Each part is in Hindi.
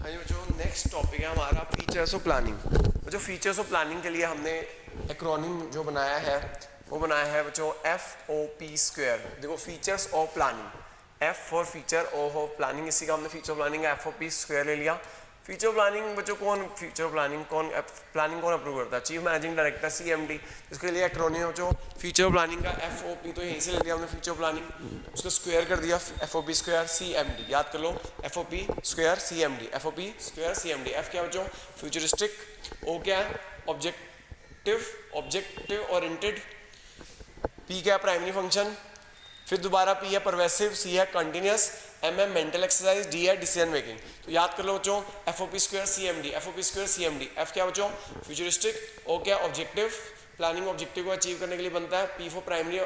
हाँ जी बच्चों, नेक्स्ट टॉपिक है हमारा फीचर्स ऑफ प्लानिंग। बच्चों फीचर्स ऑफ प्लानिंग के लिए हमने एक्रोनिम जो बनाया है वो बनाया है बच्चों FOP²। देखो features of planning, F for feature, O for planning, इसी का हमने फीचर प्लानिंग FOP² ले लिया। फीचर प्लानिंग बच्चों प्लानिंग कौन अप्रूव करता है? Chief managing director CMD। इसके लिए एक्रोनिम बच्चों फीचर प्लानिंग का FOP, तो यहीं से ले लिया हमने फीचर प्लानिंग, उसको स्क्वायर कर दिया FOP² CMD। याद कर लो FOP² CMD, FOP² CMD। F क्या बच्चों? फ्यूचरिस्टिक। O क्या है? Objective oriented. P क्या है? Primary function. फिर दोबारा P है परवेसिव, C है कंटिन्यूस, M है मेंटल एक्सरसाइज, D है डिसीजन मेकिंग। तो याद कर लो बच्चों FOP² CMD, FOP² CMD। F क्या बच्चों? फ्यूचरिस्टिक। O क्या? ऑब्जेक्टिव, प्लानिंग ऑब्जेक्टिव को अचीव करने के लिए बनता है। P फॉर प्राइमरी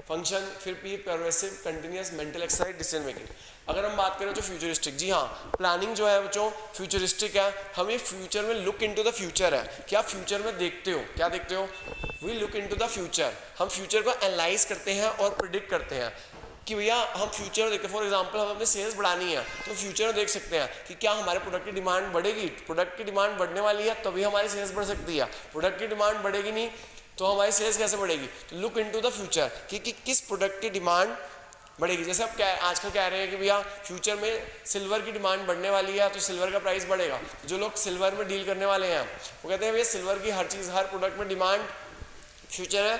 फंक्शन, फिर P pervasive, continuous, mental exercise, decision making. अगर हम बात करें तो फ्यूचरिस्टिक, जी हाँ, प्लानिंग जो है बच्चों फ्यूचरिस्टिक है। हम ये फ्यूचर में लुक इनटू द फ्यूचर है। क्या फ्यूचर में देखते हो? क्या देखते हो? We look into the future. हम फ्यूचर को एनालाइज करते हैं और प्रिडिक्ट करते हैं कि भैया हम फ्यूचर देखते हैं। फॉर एग्जांपल हम अपने सेल्स बढ़ानी है तो फ्यूचर में देख सकते हैं कि क्या हमारे प्रोडक्ट की डिमांड बढ़ेगी। प्रोडक्ट की डिमांड बढ़ने वाली है तभी हमारी सेल्स बढ़ सकती है। प्रोडक्ट की डिमांड बढ़ेगी नहीं तो हमारी सेल्स कैसे बढ़ेगी? तो लुक इनटू द फ्यूचर कि किस प्रोडक्ट की डिमांड बढ़ेगी। जैसे अब आजकल कह रहे हैं कि भैया फ्यूचर में सिल्वर की डिमांड बढ़ने वाली है तो सिल्वर का प्राइस बढ़ेगा। जो लोग सिल्वर में डील करने वाले हैं वो कहते हैं भैया सिल्वर की हर चीज़, हर प्रोडक्ट में डिमांड फ्यूचर है,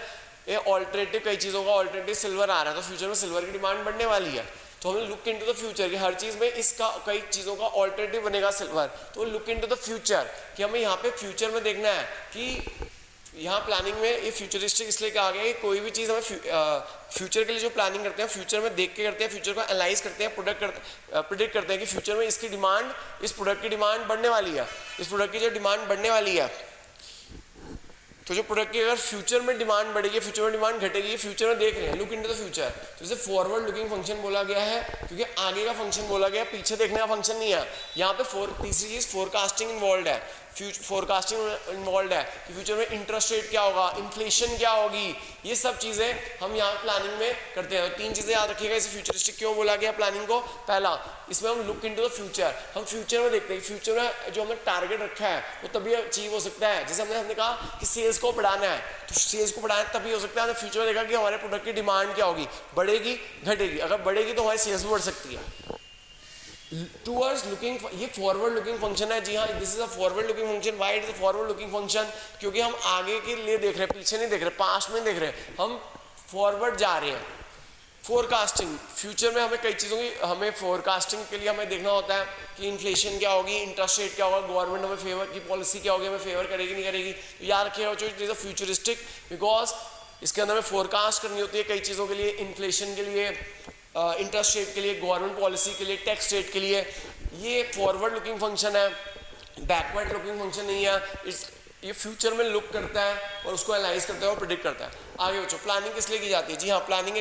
ये ऑल्टरनेटिव कई चीज़ों का ऑल्टरनेटिव सिल्वर आ रहा है तो फ्यूचर में सिल्वर की डिमांड बढ़ने वाली है। तो हमें लुक इनटू द फ्यूचर कि हर चीज़ में इसका कई चीज़ों का ऑल्टरनेटिव बनेगा सिल्वर। तो लुक इनटू द फ्यूचर कि हमें यहाँ पे फ्यूचर में देखना है कि यहाँ प्लानिंग में ये फ्यूचरिस्टिक इसलिए कहा गया है कि कोई भी चीज़ हमें फ्यूचर के लिए जो प्लानिंग करते हैं फ्यूचर में देख के करते हैं, फ्यूचर को एनालाइज करते हैं, प्रिडिक्ट करते हैं कि फ्यूचर में इसकी डिमांड, इस प्रोडक्ट की डिमांड बढ़ने वाली है, इस प्रोडक्ट की जो डिमांड बढ़ने वाली है। तो जो प्रोडक्ट की अगर फ्यूचर में डिमांड बढ़ेगी, फ्यूचर में डिमांड घटेगी, फ्यूचर में देख रहे हैं, लुक इनटू द फ्यूचर। तो इसे फॉरवर्ड लुकिंग फंक्शन बोला गया है क्योंकि आगे का फंक्शन बोला गया, पीछे देखने का फंक्शन नहीं है। यहाँ पे तीसरी चीज फोरकास्टिंग इन्वॉल्व है, फोरकास्टिंग इन्वॉल्व है कि फ्यूचर में इंटरेस्ट रेट क्या होगा, इन्फ्लेशन क्या होगी, ये सब चीजें हम यहाँ प्लानिंग में करते हैं। तीन चीजें याद रखिएगा इसे फ्यूचरिस्टिक क्यों बोला गया प्लानिंग को। पहला, इसमें हम लुक इनटू द फ्यूचर, हम फ्यूचर में देखते हैं फ्यूचर में जो हमने टारगेट रखा है वो तभी अचीव हो सकता है। जैसे हमने कहा कि सेल्स को बढ़ाना है तो सेल्स को बढ़ाना तभी हो सकता है। हमने फ्यूचर में देखा कि हमारे प्रोडक्ट की डिमांड क्या होगी, बढ़ेगी घटेगी, अगर बढ़ेगी तो हमारी सेल्स भी बढ़ सकती है। टूवर्ड्स लुकिंग, ये फॉरवर्ड लुकिंग फंक्शन है। जी हाँ, this is a forward looking function. Why it is a forward looking function? क्योंकि हम आगे के लिए देख रहे हैं, पीछे नहीं देख रहे, पास्ट में देख रहे हैं, हम फॉरवर्ड जा रहे हैं। फोरकास्टिंग, फ्यूचर में हमें कई चीज़ों की, हमें फोरकास्टिंग के लिए हमें देखना होता है कि इन्फ्लेशन क्या होगी, इंटरेस्ट रेट क्या होगा, गवर्नमेंट हमें फेवर की पॉलिसी क्या होगी, हमें फेवर करेगी नहीं करेगी। तो याद रखिएगा जो it is a futuristic because इसके अंदर हमें फोरकास्ट करनी होती है कई चीज़ों के लिए, इन्फ्लेशन के लिए, इंटरेस्ट रेट के लिए, गवर्नमेंट पॉलिसी के लिए, टैक्स रेट के लिए। ये फॉरवर्ड लुकिंग फंक्शन है, बैकवर्ड लुकिंग फंक्शन नहीं है। ये फ्यूचर में लुक करता है और उसको एनालाइज करता है और प्रिडिक्ट करता है। आगे बच्चों प्लानिंग किस लिए की जाती है? जी हाँ, प्लानिंग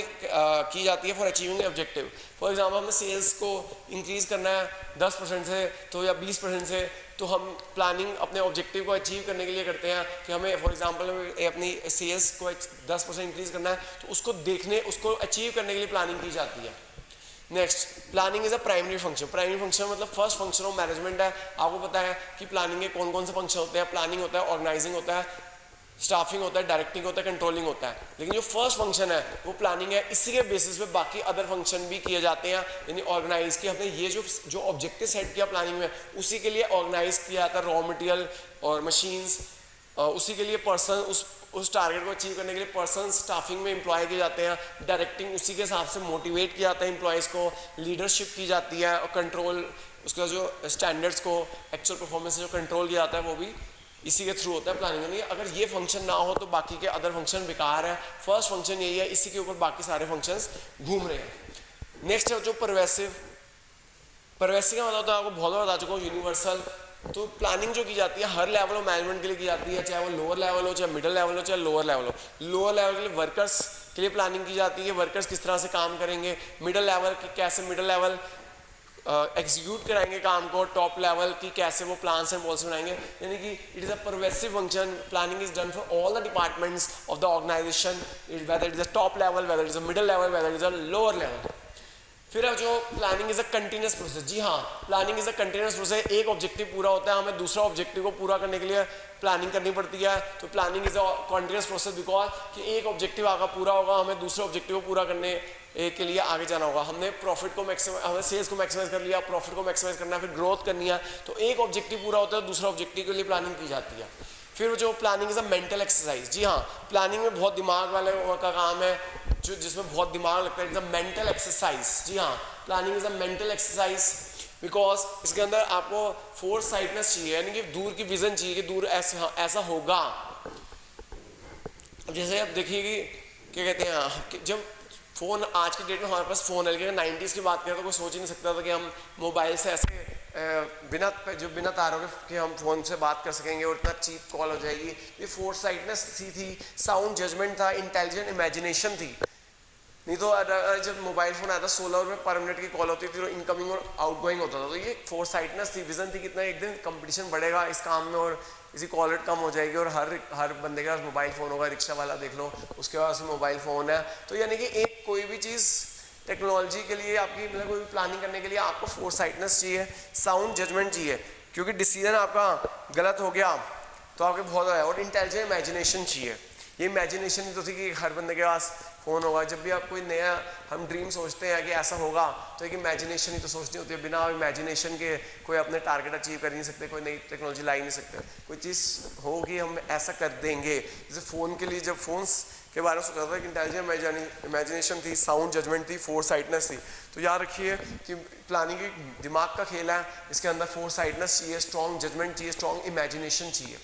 की जाती है for achieving objective. For example हमें सेल्स को इंक्रीज करना है 10% से तो या 20% से, तो हम प्लानिंग अपने ऑब्जेक्टिव को अचीव करने के लिए करते हैं कि हमें फॉर एग्जांपल अपनी सेल्स को 10% इंक्रीज करना है तो उसको देखने, उसको अचीव करने के लिए प्लानिंग की जाती है। Next, planning is a primary function. Primary function मतलब फर्स्ट फंक्शन ऑफ मैनेजमेंट है। आपको पता है कि प्लानिंग के कौन कौन से फंक्शन होते हैं। प्लानिंग होता है, ऑर्गेनाइजिंग होता है, स्टाफिंग होता है, डायरेक्टिंग होता है, कंट्रोलिंग होता है। लेकिन जो फर्स्ट फंक्शन है वो प्लानिंग है। इसी के बेसिस पे बाकी अदर फंक्शन भी किए जाते हैं, यानी ऑर्गेनाइज के हमने ये जो ऑब्जेक्टिव सेट किया प्लानिंग में उसी के लिए ऑर्गेनाइज किया जाता है, रॉ मटेरियल और मशीन्स, उसी के लिए पर्सन, उस टारगेट को अचीव करने के लिए पर्सन स्टाफिंग में एम्प्लॉय किए जाते हैं, डायरेक्टिंग उसी के हिसाब से मोटिवेट किया जाता है एम्प्लॉयज़ को, लीडरशिप की जाती है और कंट्रोल, उसका जो स्टैंडर्ड्स को एक्चुअल परफॉर्मेंस से जो कंट्रोल किया जाता है वो भी इसी के थ्रू होता है प्लानिंग। यानी अगर ये फंक्शन ना हो तो बाकी के अदर फंक्शन बेकार है। फर्स्ट फंक्शन यही है, इसी के ऊपर बाकी सारे फंक्शंस घूम रहे हैं। नेक्स्ट है जो परवेसिव। परवेसिव का मतलब तो आपको बहुत बार बता चुका हूँ, यूनिवर्सल। तो प्लानिंग जो की जाती है हर लेवल ऑफ मैनेजमेंट के लिए की जाती है, चाहे वो लोअर लेवल हो, चाहे मिडिल लेवल हो, चाहे लोअर लेवल हो। लोअर लेवल के लिए वर्कर्स के लिए प्लानिंग की जाती है, वर्कर्स किस तरह से काम करेंगे। मिडिल लेवल की कैसे मिडिल लेवल एग्जीक्यूट कराएंगे काम को, टॉप लेवल की कैसे वो प्लान्स एंड पॉलिसी बनाएंगे। यानी कि it is a pervasive function. Planning is done for all the departments of the organisation, whether it is a top level, whether it is a middle level, whether it is a lower level. फिर अब जो planning is a continuous process, जी हाँ, planning is a continuous process. एक ऑब्जेक्टिव पूरा होता है, हमें दूसरा ऑब्जेक्टिव को पूरा करने के लिए प्लानिंग करनी पड़ती है। तो planning is a continuous process because कि एक ऑब्जेक्टिव आगे पूरा होगा, हमें दूसरे ऑब्जेक्टिव को पूरा करने के लिए आगे जाना होगा। हमने प्रॉफिट को मैक्सिमाइज, हमें सेल्स को मैक्सिमाइज कर लिया, प्रॉफिट को मैक्सिमाइज करना है, फिर ग्रोथ करनी है। तो एक ऑब्जेक्टिव पूरा होता है, दूसरा ऑब्जेक्टिव के लिए प्लानिंग की जाती है। फिर जो planning is a mental exercise, जी हाँ, प्लानिंग में बहुत दिमाग वाले का काम है, जो जिसमें बहुत दिमाग लगता है। इज अ मेंटल एक्सरसाइज, जी हाँ, planning is a mental exercise because इसके अंदर आपको फोर्स साइटनेस चाहिए, यानी कि दूर की विजन चाहिए कि दूर ऐसा होगा। अब जैसे आप देखिए कि क्या कहते हैं कि जब फ़ोन, आज की डेट में हमारे पास फ़ोन है, लेकिन 90s की बात करें तो कोई सोच ही नहीं सकता था कि हम मोबाइल से ऐसे बिना तारों के हम फ़ोन से बात कर सकेंगे और इतना चीप कॉल हो जाएगी। ये फोर्स साइटनेस थी, साउंड जजमेंट था, इंटेलिजेंट इमेजिनेशन थी। नहीं तो जब मोबाइल फोन आया था 16 रुपये पर मिनट की कॉल होती थी और इनकमिंग और आउटगोइंग होता था। तो ये फोर्स साइटनेस थी, विजन थी, कितना एक दिन कंपटीशन बढ़ेगा इस काम में और इसी कॉल रेट कम हो जाएगी और हर बंदे के पास मोबाइल फ़ोन होगा। रिक्शा वाला देख लो, उसके पास मोबाइल फ़ोन है। तो यानी कि एक कोई भी चीज़ टेक्नोलॉजी के लिए आपकी, मतलब कोई भी प्लानिंग करने के लिए आपको फोर्स साइटनेस चाहिए, साउंड जजमेंट चाहिए, क्योंकि डिसीजन आपका गलत हो गया तो आपके बहुत है। और इंटेलिजेंट इमेजिनेशन चाहिए। ये इमेजिनेशन ही तो थी कि हर बंदे के पास फ़ोन होगा। जब भी आप कोई नया हम ड्रीम सोचते हैं कि ऐसा होगा, तो एक इमेजिनेशन ही तो सोचनी होती है। बिना इमेजिनेशन के कोई अपने टारगेट अचीव कर नहीं सकते, कोई नई टेक्नोलॉजी ला ही नहीं सकते। कोई चीज़ होगी हम ऐसा कर देंगे। जैसे फ़ोन के लिए जब फोन्स के बारे में सोचा था कि इंटेलिजेंट इमेजिनेशन थी, साउंड जजमेंट थी, फोर्स साइटनेस थी। तो याद रखिए कि प्लानिंग एक दिमाग का खेल है, इसके अंदर फोर्स साइटनेस चाहिए, स्ट्रॉन्ग जजमेंट चाहिए, स्ट्रॉन्ग इमेजिनेशन चाहिए।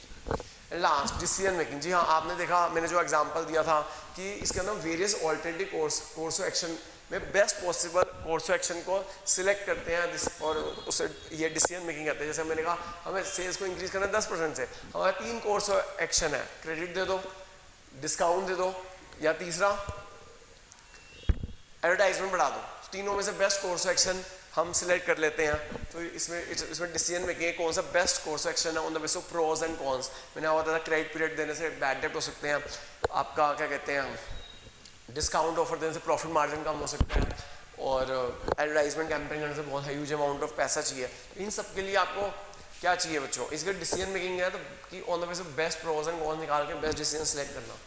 लास्ट डिसीजन मेकिंग, जी हाँ, आपने देखा मैंने जो एग्जांपल दिया था कि इसके अंदर various alternative course of action में best possible course of action को सिलेक्ट करते हैं और उसे ये डिसीजन मेकिंग कहते हैं। जैसे मैंने कहा हमें सेल्स को इंक्रीज करना है 10% से, हमारा 3 कोर्स ऑफ एक्शन है, क्रेडिट दे दो, डिस्काउंट दे दो, या तीसरा एडवर्टाइजमेंट बढ़ा दो। तीनों में से बेस्ट कोर्स ऑफ एक्शन हम सिलेक्ट कर लेते हैं। तो इसमें डिसीजन मेकिंग कौन सा बेस्ट कोर्स ऑफ एक्शन है on the basis of pros and cons. मैंने बताया था क्रेडिट पीरियड देने से बैड डेब्ट हो सकते हैं, आपका क्या कहते हैं डिस्काउंट ऑफर देने से प्रॉफिट मार्जिन कम हो सकता है, और एडवर्टाइजमेंट कैंपेन करने से बहुत ह्यूज अमाउंट ऑफ पैसा चाहिए। इन सब के लिए आपको क्या चाहिए बच्चों, इसके डिसीजन मेकिंग है तो कि on the basis of best pros and cons निकाल के बेस्ट डिसीजन सेलेक्ट करना।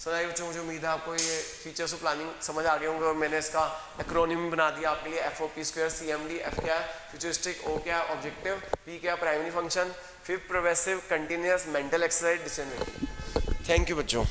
सर बच्चों मुझे उम्मीद है आपको ये फीचर्स ऑफ प्लानिंग समझ आ गए होंगे और मैंने इसका एक्रोनिम बना दिया आपके लिए। FOP², CMD, F क्या है फ्यूचरिस्टिक, O क्या है ऑब्जेक्टिव, P क्या है प्राइमरी फंक्शन, फिर progressive, continuous, mental exercise, decision making. Thank you बच्चों।